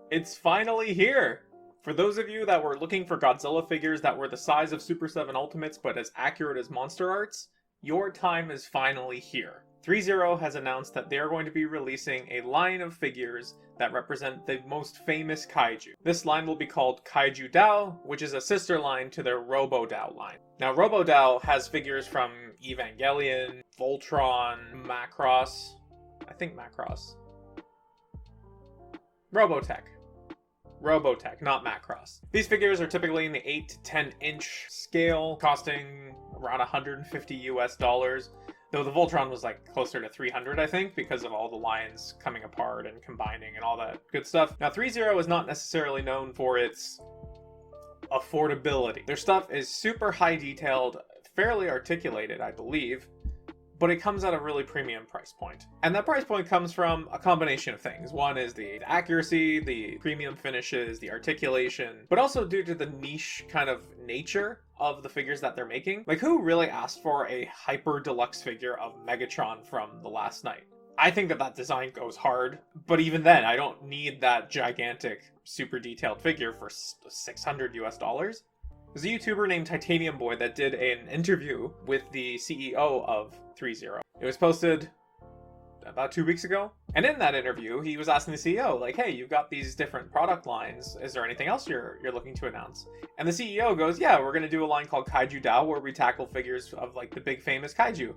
It's finally here! For those of you that were looking for Godzilla figures that were the size of Super 7 Ultimates but as accurate as Monster Arts, your time is finally here. ThreeZero has announced that they are going to be releasing a line of figures that represent the most famous kaiju. This line will be called Kaiju Dao, which is a sister line to their Robo Dao line. Now, Robo Dao has figures from Evangelion, Voltron, Macross, I think Macross, Robotech, not Macross. These figures are typically in the 8 to 10 inch scale, costing around $150 US, though the Voltron was like closer to 300, I think, because of all the lines coming apart and combining and all that good stuff. Now, ThreeZero is not necessarily known for its affordability. Their stuff is super high detailed, fairly articulated, I believe, but it comes at a really premium price point. And that price point comes from a combination of things. One is the accuracy, the premium finishes, the articulation, but also due to the niche kind of nature of the figures that they're making. Like, who really asked for a hyper deluxe figure of Megatron from The Last Knight? I think that design goes hard, but even then, I don't need that gigantic, super detailed figure for $600 US. There's a YouTuber named Titanium Boy that did an interview with the CEO of ThreeZero. It was posted about 2 weeks ago. And in that interview, he was asking the CEO, like, hey, you've got these different product lines. Is there anything else you're looking to announce? And the CEO goes, yeah, we're going to do a line called Kaiju Dao where we tackle figures of, like, the big famous kaiju.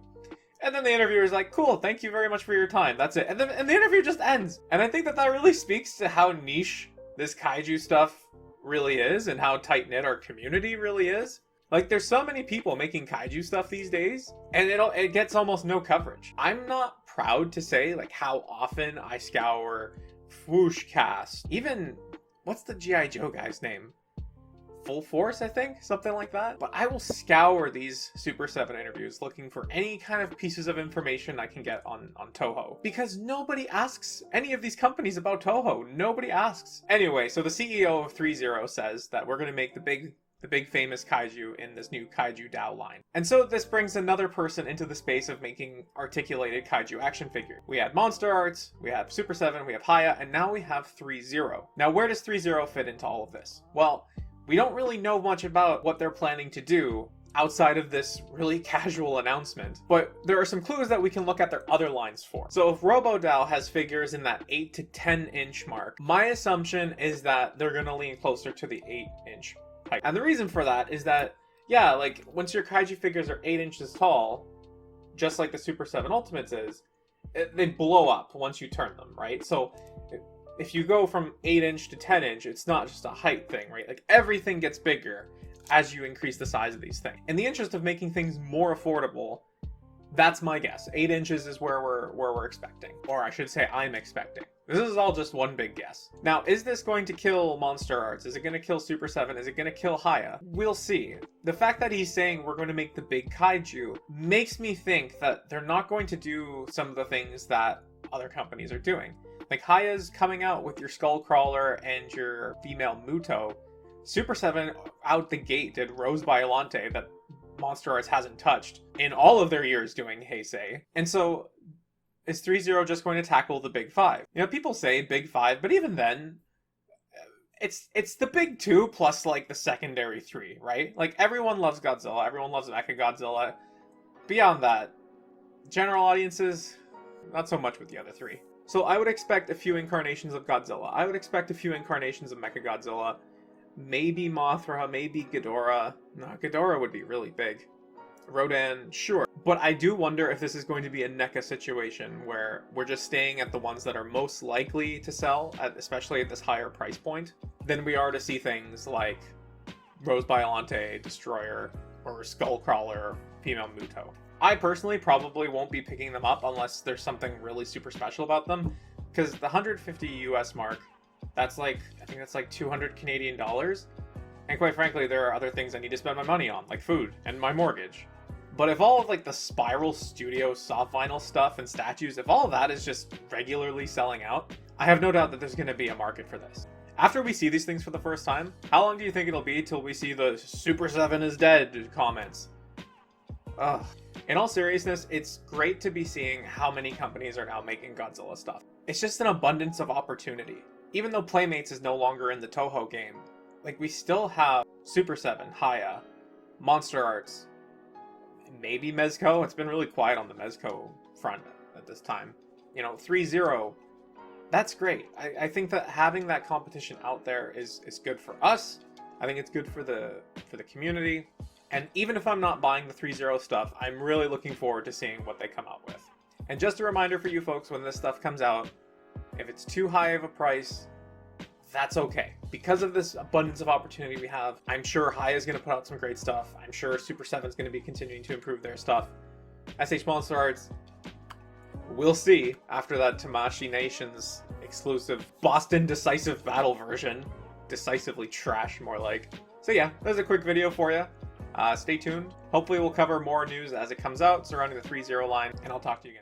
And then the interviewer's like, cool, thank you very much for your time. That's it. And the interview just ends. And I think that really speaks to how niche this kaiju stuff really is and how tight-knit our community really is. Like, there's so many people making kaiju stuff these days, and it gets almost no coverage. I'm not proud to say, like, how often I scour Fwooshcast. Even, what's the G.I. Joe guy's name? Full Force, I think? Something like that. But I will scour these Super 7 interviews looking for any kind of pieces of information I can get on Toho. Because nobody asks any of these companies about Toho. Nobody asks. Anyway, so the CEO of ThreeZero says that we're going to make the big famous kaiju in this new Kaiju Dao line. And so this brings another person into the space of making articulated kaiju action figures. We had Monster Arts, we have Super 7, we have Haya, and now we have ThreeZero. Now, where does ThreeZero fit into all of this? Well, we don't really know much about what they're planning to do outside of this really casual announcement, but there are some clues that we can look at their other lines for. So if RoboDao has figures in that 8 to 10 inch mark, my assumption is that they're going to lean closer to the 8 inch height. And the reason for that is that, yeah, like, once your kaiju figures are 8 inches tall, just like the Super 7 Ultimates is, they blow up once you turn them, right? So if you go from 8 inch to 10 inch, it's not just a height thing, right? Like, everything gets bigger as you increase the size of these things. In the interest of making things more affordable, that's my guess. 8 inches is where we're expecting. Or I should say I'm expecting. This is all just one big guess. Now, is this going to kill Monster Arts? Is it going to kill Super 7? Is it going to kill Haya? We'll see. The fact that he's saying we're going to make the big kaiju makes me think that they're not going to do some of the things that other companies are doing. Like, Haya's coming out with your Skullcrawler and your female Muto. Super 7 out the gate did Rose Biollante that Monster Arts hasn't touched in all of their years doing Heisei. And so, is ThreeZero just going to tackle the big five? You know, people say big five, but even then, it's the big two plus, like, the secondary three, right? Like, everyone loves Godzilla, everyone loves Mechagodzilla. Beyond that, general audiences, not so much with the other three. So I would expect a few incarnations of Godzilla. I would expect a few incarnations of Mechagodzilla. Maybe Mothra, maybe Ghidorah. No, Ghidorah would be really big. Rodan, sure. But I do wonder if this is going to be a NECA situation where we're just staying at the ones that are most likely to sell, especially at this higher price point, than we are to see things like Rose Biollante, Destroyer, or Skullcrawler, Female Muto. I personally probably won't be picking them up unless there's something really super special about them, because the 150 US mark, that's like, I think that's like 200 Canadian dollars, and quite frankly, there are other things I need to spend my money on, like food and my mortgage. But if all of, like, the Spiral Studio soft vinyl stuff and statues, if all of that is just regularly selling out, I have no doubt that there's going to be a market for this. After we see these things for the first time, how long do you think it'll be till we see the Super 7 is dead comments? Ugh. In all seriousness, it's great to be seeing how many companies are now making Godzilla stuff. It's just an abundance of opportunity. even though Playmates is no longer in the Toho game, like, we still have Super 7, Haya, Monster Arts, maybe Mezco. It's been really quiet on the Mezco front at this time. You know, ThreeZero, that's great. I think that having that competition out there is good for us. I think it's good for the community. And even if I'm not buying the ThreeZero stuff, I'm really looking forward to seeing what they come out with. And just a reminder for you folks, when this stuff comes out, if it's too high of a price, that's okay. Because of this abundance of opportunity we have, I'm sure Haya is going to put out some great stuff. I'm sure Super 7 is going to be continuing to improve their stuff. SH Monster Arts, we'll see after that Tamashii Nations exclusive Boston Decisive Battle version. Decisively trash, more like. So yeah, there's a quick video for you. Stay tuned. Hopefully we'll cover more news as it comes out surrounding the ThreeZero line, and I'll talk to you again.